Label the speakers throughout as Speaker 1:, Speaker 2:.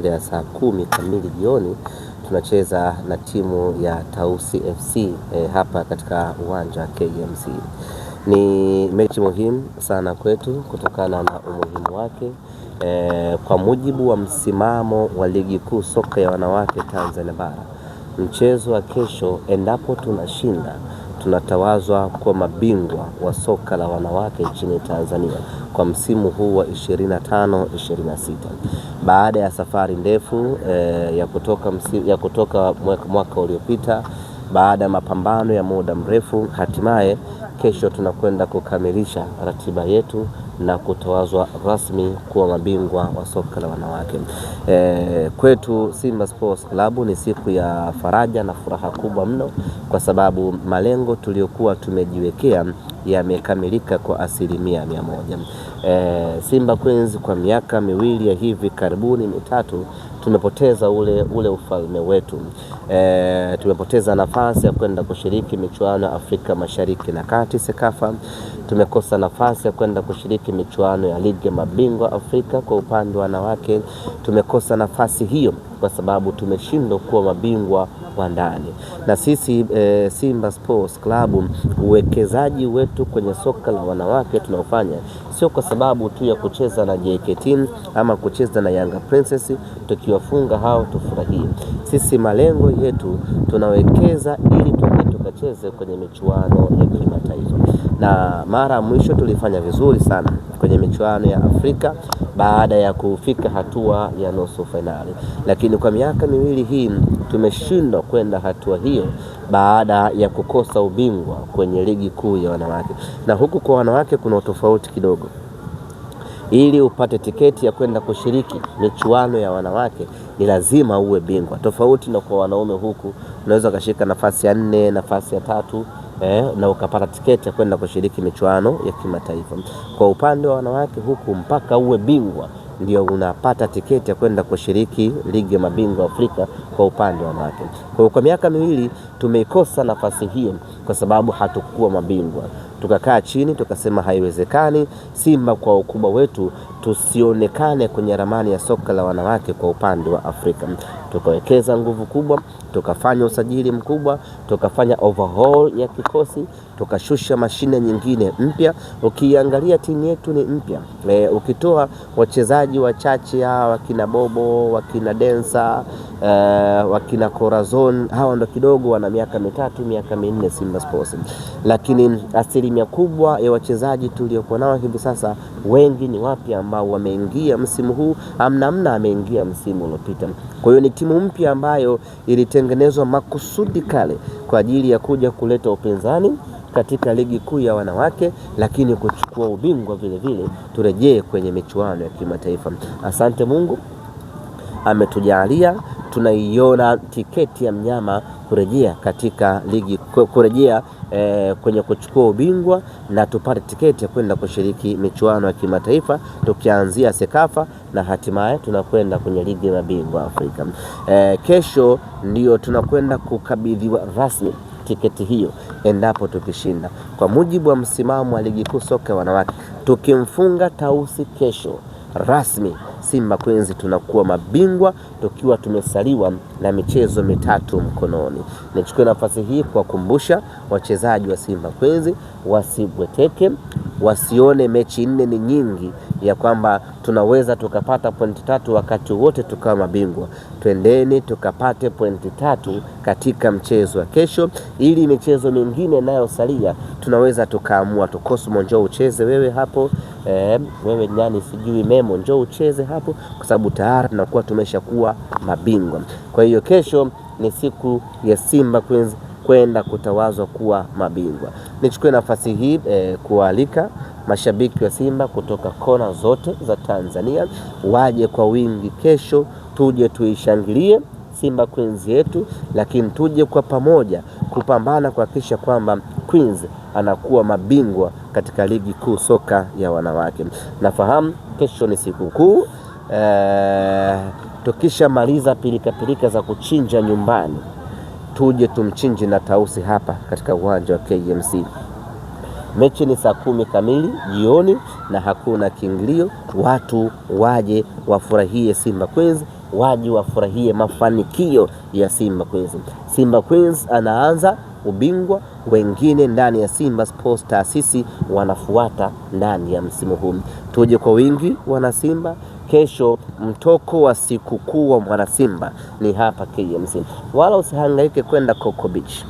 Speaker 1: Ya saa 10 kamili jioni tunacheza na timu ya Tausi FC hapa katika uwanja wa KMC. Ni mechi muhimu sana kwetu kutokana na umuhimu wake. Kwa mujibu wa msimamo wa ligi kuu soka ya wanawake Tanzania bara, mchezo wa kesho endapo tunashinda tunatawazwa kwa mabingwa wa soka la wanawake nchini Tanzania kwa msimu huu wa 25-26. Baada ya safari ndefu ya kutoka mwaka uliopita, baada ya mapambano ya muda mrefu, hatimaye kesho tunakwenda kukamilisha ratiba yetu na kutawazwa rasmi kuwa mabingwa wa soka la wanawake. Kwetu Simba Sports Club ni siku ya faraja na furaha kubwa mno, kwa sababu malengo tuliyokuwa tumejiwekea yamekamilika kwa 100%. Simba Queens kwa miaka miwili ya hivi karibuni mitatu tumepoteza ule ufalme wetu. Tumepoteza nafasi ya kwenda kushiriki michuano ya Afrika Mashariki na Kati Sekafa. Tumekosa nafasi ya kwenda kushiriki michuano ya ligi ya mabingwa Afrika kwa upande wa wanawake. Tumekosa nafasi hiyo kwa sababu tumeshindwa kuwa mabingwa wa ndani. Na sisi Simba Sports Club, uwekezaji wetu kwenye soka la wanawake tunaofanya sio kwa sababu tu ya kucheza na JKT ama kucheza na Yanga Princess tukiwafunga hao tufurahie. Sisi malengo yetu tunawekeza ili tukacheze kwenye michuano ya kimataifa. Na mara mwisho tulifanya vizuri sana kwenye michuano ya Afrika baada ya kufika hatua ya nusu finali. Lakini kwa miaka miwili hii tumeshindwa kwenda hatua hiyo baada ya kukosa ubingwa kwenye ligi kuu ya wanawake. Na huku kwa wanawake kuna tofauti kidogo. Ili upate tiketi ya kwenda kushiriki michuano ya wanawake ni lazima uwe bingwa. Tofauti na kwa wanaume, huku unaweza ukashika nafasi ya 4, nafasi ya 3 na ukapata tiketi ya kwenda kushiriki michuano ya kimataifa. Kwa upande wa wanawake huku mpaka uwe bingwa ndio unapata tiketi ya kwenda kushiriki ligi ya mabingwa Afrika kwa upande wa wanawake. Kwa miaka miwili tumeikosa nafasi hiyo kwa sababu hatukuwa mabingwa. Tukakaa chini tukasema haiwezekani Simba kwa ukubwa wetu tusionekane kwenye ramani ya soka la wanawake kwa upande wa Afrika. Tukawekeza nguvu kubwa, tukafanya usajili mkubwa, tukafanya overhaul ya kikosi, tukashusha mashine nyingine mpya. Ukiangalia timu yetu ni mpya. Ukitoa wachezaji wachache hawa, wakina Bobo, wakina Densa, wakina Corazon, hawa ndo kidogo wana miaka 3, miaka 4 Simba Sports. Lakini asilimia kubwa ya wachezaji tuliokuwa nao hivi sasa wengi ni wapya ambao wameingia msimu huu, amna ameingia msimu uliopita. Kwa hiyo ni timu mpya ambayo ilitengenezwa makusudi kale kwa ajili ya kuja kuleta upinzani katika ligi kuu ya wanawake, lakini kuchukua ubingwa vile vile turejee kwenye michuano ya kimataifa. Asante Mungu ametujalia, tunaiona tiketi ya mnyama kurejea katika ligi, kurejea kwenye kuchukua ubingwa na tupate tiketi ya kwenda kushiriki michuano ya kimataifa, tukianzia Sekafa na hatimaye tunakwenda kwenye ligi ya mabingwa Afrika. Kesho ndio tunakwenda kukabidhiwa rasmi tiketi hiyo endapo tukishinda. Kwa mujibu wa msimamo wa ligi kuu soka wanawake, tukimfunga Tausi kesho rasmi, Simba Queens tunakuwa mabingwa tukiwa tumesaliwa na michezo 3 mkononi. Nichukue nafasi hii kuwakumbusha wachezaji wa Simba Queens wasibweteke, wasione mechi 4 ni nyingi ya kwamba tunaweza tukapata pointi 3 wakati wote tukawa mabingwa. Twendeni tukapate pointi 3 katika mchezo wa kesho, ili michezo mingine nayo salia tunaweza tukaamua Cosmo njoo ucheze wewe hapo, wewe nani sijui Memo njoo ucheze hapo, kwa sababu tayari tunakuwa tumeshakuwa mabingwa. Kwa hiyo kesho ni siku ya Simba Queens kwenda kutawazwa kuwa mabingwa. Nichukue nafasi hii kualika mashabiki wa Simba kutoka kona zote za Tanzania waje kwa wingi kesho, tuje tuishangilie Simba Queens yetu, lakini tuje kwa pamoja kupambana kuhakikisha kwamba Queens anakuwa mabingwa katika ligi kuu soka ya wanawake. Nafahamu kesho ni siku kuu, tukisha maliza pilika za kuchinja nyumbani, tuje tumchinje na Tausi hapa katika uwanja wa KMC. Mechi ni saa 10 kamili jioni na hakuna kiingilio. Watu waje wafurahie Simba Queens waje wafurahie mafanikio ya Simba Queens. Simba Queens anaanza ubingwa, wengine ndani ya Simba Sports taasisi wanafuata ndani ya msimu huu. Tuje kwa wingi wana Simba. Kesho mtoko wa sikukuu wa mwana Simba ni hapa KMC. Wala usihangaike kwenda Coco Beach,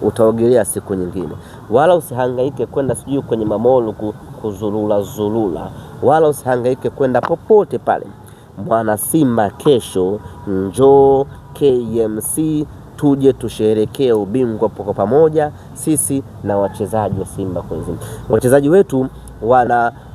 Speaker 1: utaogelea siku nyingine. Wala usihangaike kwenda sijui kwenye mamolu kuzulula, wala usihangaike kwenda popote pale. Mwana Simba kesho njoo KMC, tuje tusherekee ubingwa kwa pamoja, sisi na wachezaji wa Simba Queens. Wachezaji wetu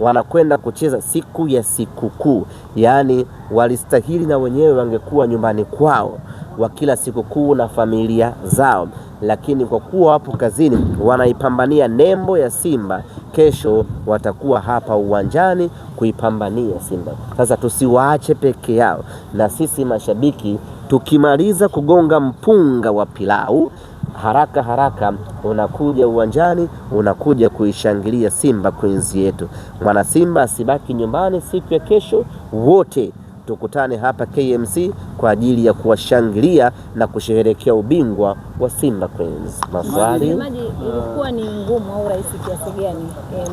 Speaker 1: wanakwenda kucheza siku ya sikukuu, yaani walistahili na wenyewe wangekuwa nyumbani kwao wa kila sikukuu na familia zao, lakini kwa kuwa wapo kazini wanaipambania nembo ya Simba, kesho watakuwa hapa uwanjani kuipambania Simba. Sasa tusiwaache peke yao, na sisi mashabiki tukimaliza kugonga mpunga wa pilau, haraka unakuja uwanjani, unakuja kuishangilia Simba Queens yetu. Mwana Simba asibaki nyumbani siku ya kesho, wote tukutane hapa KMC kwa ajili ya kuwashangilia na kusherehekea ubingwa wa Simba Queens. Maswali?
Speaker 2: Ilikuwa ni ngumu au rahisi kiasi gani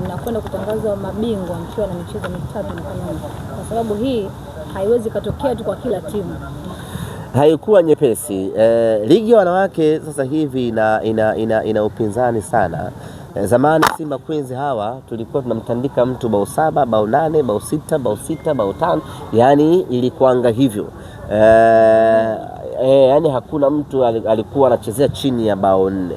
Speaker 2: mnakwenda kutangaza mabingwa mkiwa na michezo mitatu mkononi? Kwa sababu hii haiwezi katokea tu kwa kila timu.
Speaker 1: Haikuwa nyepesi. Ligi ya wanawake sasa hivi ina upinzani sana. Zamani Simba Queens hawa tulikuwa tunamtandika mtu bao 7, bao 8, bao 6, bao 6, bao 5, yani ilikuanga hivyo. Yani hakuna mtu alikuwa anachezea chini ya bao 4.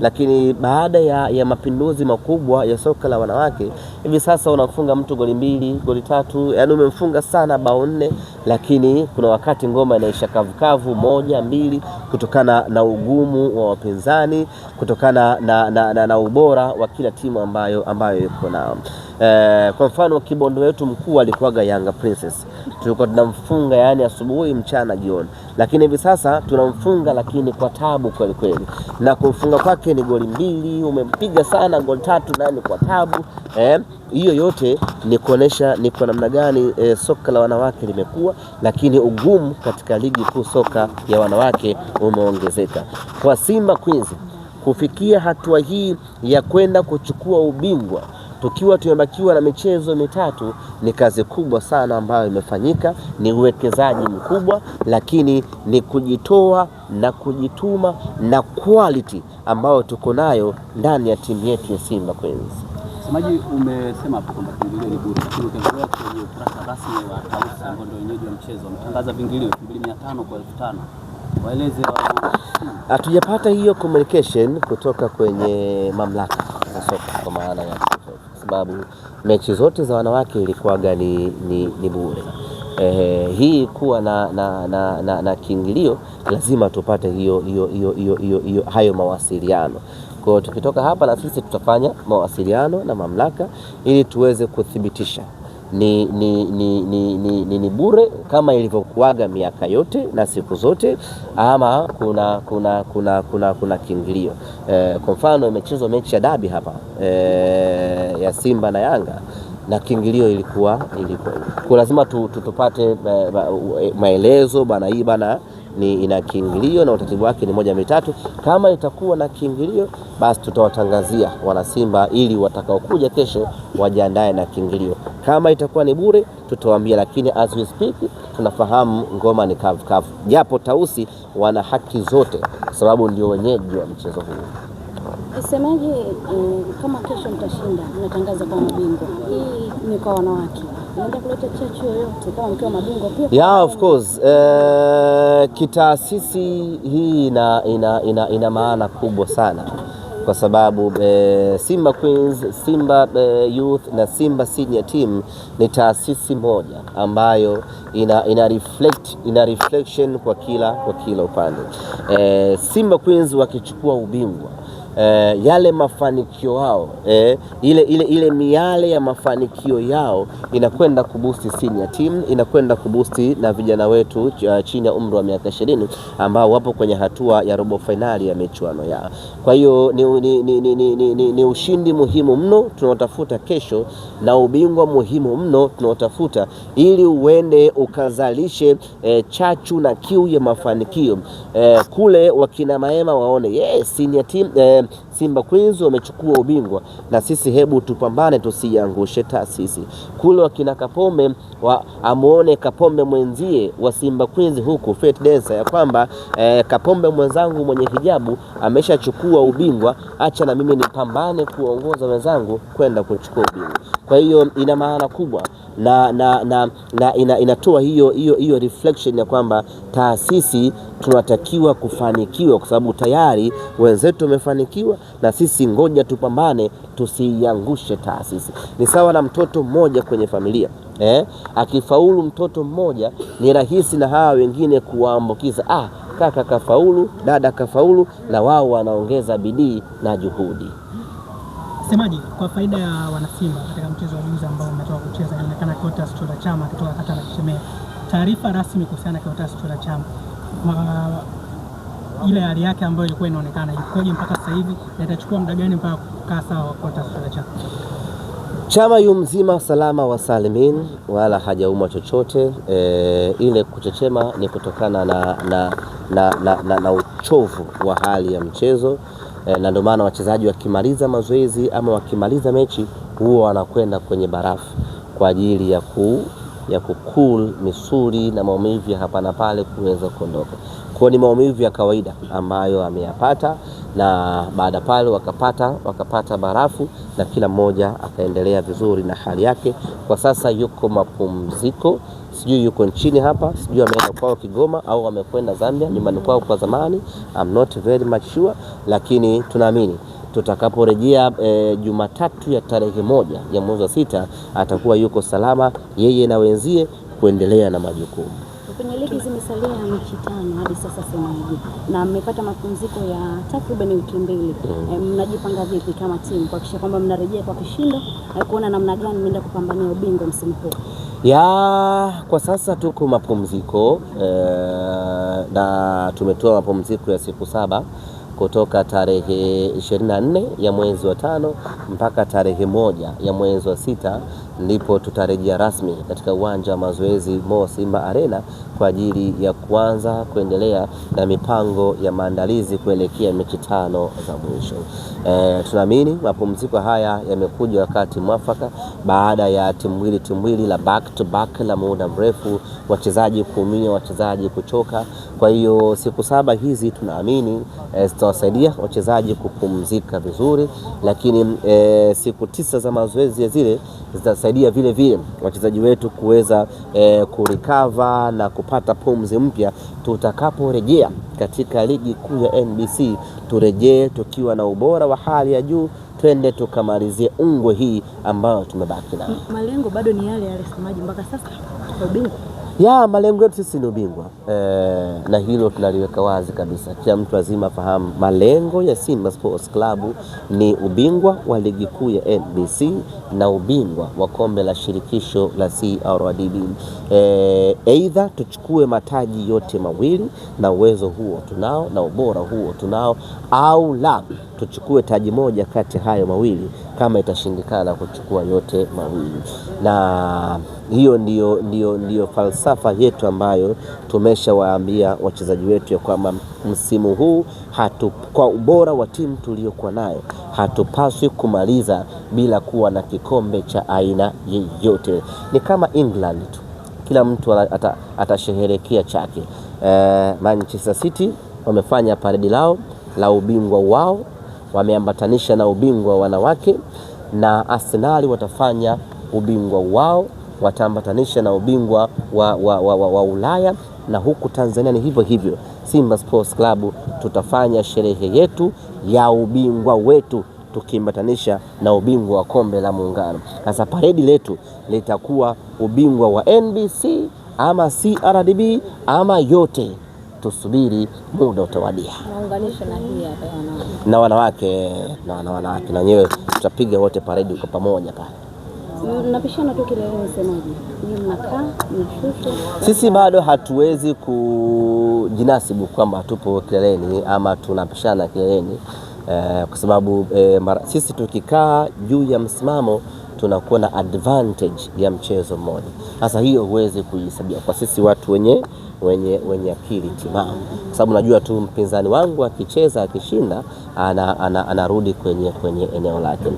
Speaker 1: Lakini baada ya mapinduzi makubwa ya soka la wanawake, hivi sasa unafunga mtu goli 2, goli 3, yani umemfunga sana bao 4, lakini kuna wakati ngoma inaisha kavukavu 1, 2 kutokana na ugumu wa wapinzani, kutokana na ubora wa kila timu ambayo iko nao. Kwa mfano kibondo wetu mkuu alikuwaga Yanga Princess. Tulikuwa tunamfunga yani asubuhi, mchana, jioni. Lakini hivi sasa tunamfunga lakini kwa tabu kweli kweli. Na kufunga kwake ni goli 2, umempiga sana goli 3 nani kwa tabu. Hiyo yote ni kuonesha ni kwa namna gani soka la wanawake limekuwa, lakini ugumu katika ligi kuu soka ya wanawake umeongezeka. Kwa Simba Queens kufikia hatua hii ya kwenda kuchukua ubingwa tukiwa tumebakiwa na michezo mitatu ni kazi kubwa sana ambayo imefanyika, ni uwekezaji mkubwa, lakini ni kujitoa na kujituma na quality ambayo tuko nayo ndani ya timu yetu ya Simba Queens.
Speaker 3: Semaji, umesema hapo kwamba vingilio ni bure, lakini ukiangalia kwenye ukurasa rasmi wa Tausi ambao ndio wenyeji wa mchezo wametangaza vingilio 2500 kwa 5000. Waeleze
Speaker 1: hatujapata hiyo communication kutoka kwenye mamlaka za soka, kwa maana ya sababu mechi zote za wanawake ilikuwaga ni bure. Hii kuwa na kiingilio lazima tupate hayo mawasiliano. Kwa tukitoka hapa na sisi tutafanya mawasiliano na mamlaka ili tuweze kuthibitisha ni bure kama ilivyokuaga miaka yote na siku zote, ama kuna kiingilio. Kwa mfano imechezwa mechi ya dabi hapa ya Simba na Yanga, na kiingilio ilikuwa kwa lazima tupate maelezo bana, hii bana ni ina kiingilio na utaratibu wake ni 1, 2, 3. Kama itakuwa na kiingilio basi tutawatangazia wana Simba ili watakaokuja kesho wajiandae na kiingilio. Kama itakuwa ni bure tutawaambia, lakini as we speak tunafahamu ngoma ni kavu, japo Tausi wana haki zote kwa sababu ndio wenyeji wa mchezo huu.
Speaker 2: Semaje, kama kesho mtashinda mnatangaza kama mabingwa, hii ni kwa wanawake, naenda kuleta chachu yoyote kama mkiwa mabingwa pia?
Speaker 1: Yeah, of course. Kitaasisi hii ina maana kubwa sana kwa sababu Simba Queens, Simba Youth na Simba Senior Team ni taasisi moja ambayo ina reflection kwa kila upande. Simba Queens wakichukua ubingwa yale mafanikio yao, ile miale ya mafanikio yao inakwenda kubusti senior team, inakwenda kubusti na vijana wetu chini ya umri wa miaka 20 ambao wapo kwenye hatua ya robo finali ya michuano yao. Kwa hiyo ni ushindi muhimu mno tunaotafuta kesho, na ubingwa muhimu mno tunaotafuta ili uende ukazalishe chachu na kiu ya mafanikio kule wakina Maema waone yes, senior team Simba Queens wamechukua ubingwa, na sisi hebu tupambane tusiangushe taasisi. Kule wakina Kapombe amuone Kapombe mwenzie wa Simba Queens huku Faith Densa ya kwamba Kapombe mwenzangu mwenye hijabu ameshachukua ubingwa, acha na mimi nipambane kuongoza wenzangu kwenda kuchukua ubingwa. Kwa hiyo ina maana kubwa na inatoa hiyo reflection ya kwamba taasisi tunatakiwa kufanikiwa, kwa sababu tayari wenzetu wamefanikiwa, na sisi ngoja tupambane tusiangushe taasisi. Ni sawa na mtoto mmoja kwenye familia, akifaulu mtoto mmoja ni rahisi na hawa wengine kuwaambukiza, kaka kafaulu, dada kafaulu, na wao wanaongeza bidii na juhudi.
Speaker 4: Semaji, kwa faida ya wanasimba katika mchezo wa juzi ambao umetoka kucheza, inaonekana Clatous Chota Chama kutoka kata la Kichemea. Taarifa rasmi kuhusiana na Clatous Chota Chama, ile hali yake ambayo ilikuwa inaonekana ikoje mpaka sasa hivi, na itachukua muda gani mpaka kukaa sawa kwa Clatous Chota Chama?
Speaker 1: Chama yu mzima salama wa salimin, wala hajaumwa chochote. Ile kuchechema ni kutokana na uchovu wa hali ya mchezo, na ndio maana wachezaji wakimaliza mazoezi ama wakimaliza mechi huwa wanakwenda kwenye barafu kwa ajili ya kukul misuli na maumivu ya hapa na pale kuweza kuondoka. Kwa ni maumivu ya kawaida ambayo ameyapata, na baada pale wakapata barafu na kila mmoja akaendelea vizuri na hali yake. Kwa sasa yuko mapumziko, sijui yuko nchini hapa, sijui ameenda kwao Kigoma au amekwenda Zambia nyumbani kwao kwa zamani, I'm not very much sure, lakini tunaamini tutakaporejea Jumatatu ya tarehe 1 ya mwezi wa 6 atakuwa yuko salama yeye na wenzie kuendelea na majukumu.
Speaker 5: Kwenye ligi zimesalia mechi 5 hadi sasa Semaji, na mmepata mapumziko ya takriban wiki 2. Mnajipanga vipi kama timu kuhakikisha kwamba mnarejea kwa kishindo na kuona namna gani mnaenda kupambania ubingwa msimu huu?
Speaker 1: Kwa sasa tuko mapumziko na tumetoa mapumziko ya siku 7 kutoka tarehe 24 ya mwezi wa 5 mpaka tarehe 1 ya mwezi wa 6, ndipo tutarejea rasmi katika uwanja wa mazoezi Mo Simba Arena kwa ajili ya kuanza kuendelea na mipango ya maandalizi kuelekea mechi 5 za mwisho. Tunaamini mapumziko haya yamekuja wakati mwafaka baada ya timwili la back to back la muda mrefu, wachezaji kuumia, wachezaji kuchoka. Kwa hiyo siku 7 hizi tunaamini zitawasaidia wachezaji kupumzika vizuri, lakini siku 9 za mazoezi ya zile zitasaidia vile vile wachezaji wetu kuweza kurecover na kupata pumzi mpya tutakaporejea katika ligi kuu ya NBC. Turejee tukiwa na ubora wa hali ya juu, twende tukamalizie ungwe hii ambayo tumebaki nayo.
Speaker 5: Malengo bado ni yale Semaji mpaka sasa kwa ubingwa?
Speaker 1: Malengo yetu sisi ni ubingwa, na hilo tunaliweka wazi kabisa. Kila mtu lazima fahamu malengo ya Simba Sports Club ni ubingwa wa ligi kuu ya NBC na ubingwa wa kombe la shirikisho la CRDB. Aidha tuchukue mataji yote mawili, na uwezo huo tunao na ubora huo tunao, au la tuchukue taji moja kati hayo mawili kama itashindikana kuchukua yote mawili. Na hiyo ndio falsafa yetu ambayo tumeshawaambia wachezaji wetu ya kwamba msimu huu kwa ubora wa timu tuliyokuwa nayo hatupaswi kumaliza bila kuwa na kikombe cha aina yoyote. Ni kama England tu, kila mtu atasherehekea chake. Manchester City wamefanya paredi lao la ubingwa wao, wameambatanisha na ubingwa wanawake, na Arsenal watafanya ubingwa wao, wataambatanisha na ubingwa wa Ulaya, na huku Tanzania ni hivyo hivyo. Simba Sports Club tutafanya sherehe yetu ya ubingwa wetu tukiambatanisha na ubingwa wa kombe la Muungano. Sasa paredi letu litakuwa ubingwa wa NBC ama CRDB ama yote tusubiri, muda utawadia.
Speaker 2: Naunganisha na hii hapa
Speaker 1: Na wanawake na wenyewe tutapiga wote paredi kwa pamoja pale.
Speaker 5: Mnapishana tu kile msemaji. Ni mnakaa, mnashusha.
Speaker 1: Sisi bado hatuwezi kujinasibu kwamba tupo kileleni ama tunapishana kileleni, kwa sababu sisi tukikaa juu ya msimamo tunakuwa na advantage ya mchezo mmoja. Sasa hiyo huwezi kuihesabia kwa sisi watu wenye akili timamu, kwa sababu najua tu mpinzani wangu akicheza akishinda anarudi kwenye eneo lake.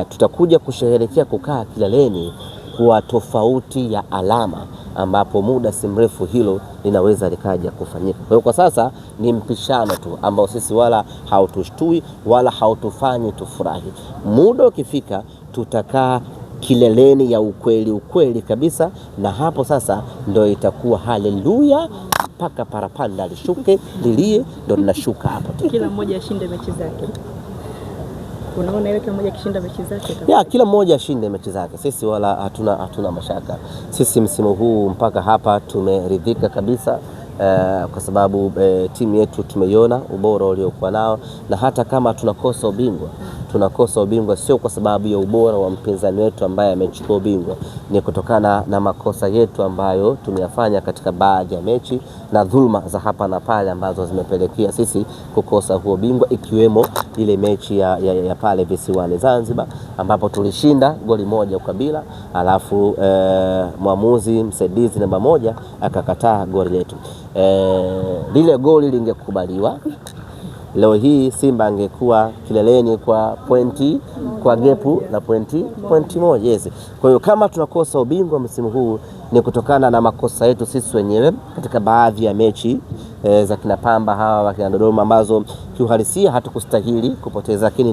Speaker 1: Tutakuja kusherehekea kukaa kileleni kwa tofauti ya alama, ambapo muda si mrefu hilo linaweza likaja kufanyika. Kwa hiyo kwa sasa ni mpishano tu ambao sisi wala hautushtui wala hautufanyi tufurahi. Muda ukifika tutakaa kileleni ya ukweli kabisa, na hapo sasa ndio itakuwa haleluya mpaka parapanda lishuke lilie, ndio tunashuka hapo.
Speaker 2: Kila mmoja ashinde mechi zake. Unaona ile kila mmoja akishinda mechi zake.
Speaker 1: Kila mmoja ashinde mechi zake. Sisi wala hatuna mashaka. Sisi msimu huu mpaka hapa tumeridhika kabisa. Kwa sababu timu yetu tumeiona ubora uliokuwa nao, na hata kama tunakosa ubingwa sio kwa sababu ya ubora wa mpinzani wetu ambaye amechukua ubingwa, ni kutokana na makosa yetu ambayo tumeyafanya katika baadhi ya mechi na dhulma za hapa na pale ambazo zimepelekea sisi kukosa huo ubingwa, ikiwemo ile mechi ya pale visiwani Zanzibar ambapo tulishinda goli moja kwa bila, alafu mwamuzi msaidizi namba 1 akakataa goli letu. Lile goli lingekubaliwa, leo hii Simba angekuwa kileleni kwa pointi, kwa gepu la pointi 1. Yes. Kwa hiyo kama tunakosa ubingwa msimu huu ni kutokana na makosa yetu sisi wenyewe katika baadhi ya mechi za kina Pamba hawa wa kina Dodoma ambazo kiuhalisia hatukustahili kupoteza, lakini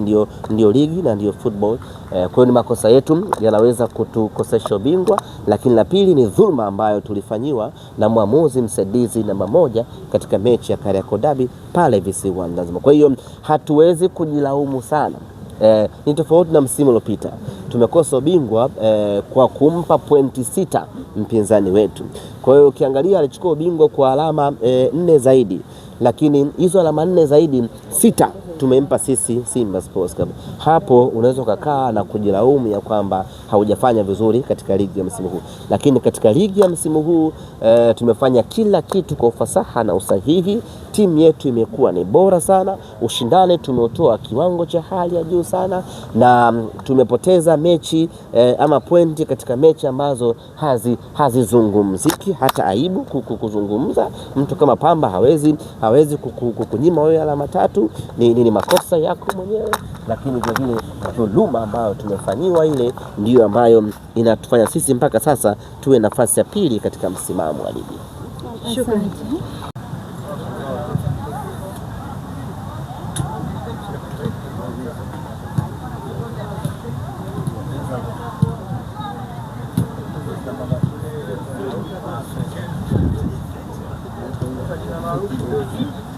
Speaker 1: ndio ligi na ndio football. Kwa hiyo ni makosa yetu yanaweza kutukosesha ubingwa, lakini la pili ni dhulma ambayo tulifanyiwa na mwamuzi msaidizi namba 1 katika mechi ya Kariakoo Derby pale visiwani Zanzibar. Kwa hiyo hatuwezi kujilaumu sana. Ni tofauti na msimu uliopita. Tumekosa ubingwa kwa kumpa pointi 6 mpinzani wetu. Kwa hiyo ukiangalia alichukua ubingwa kwa alama 4 zaidi, lakini hizo alama 4 zaidi 6 tumempa sisi Simba Sports Club. Hapo unaweza kukaa na kujilaumu ya kwamba haujafanya vizuri katika ligi ya msimu huu, lakini katika ligi ya msimu huu tumefanya kila kitu kwa ufasaha na usahihi. Timu yetu imekuwa ni bora sana, ushindani tumeutoa kiwango cha hali ya juu sana, na tumepoteza mechi ama pointi katika mechi ambazo hazizungumziki, hata aibu kuzungumza. Mtu kama Pamba hawezi kukunyima wewe alama 3, ni makosa yako mwenyewe, lakini vile dhuluma ambayo tumefanyiwa ile ndiyo ambayo inatufanya sisi mpaka sasa tuwe nafasi ya pili katika msimamo wa ligi.
Speaker 2: Shukrani.
Speaker 6: Thank you.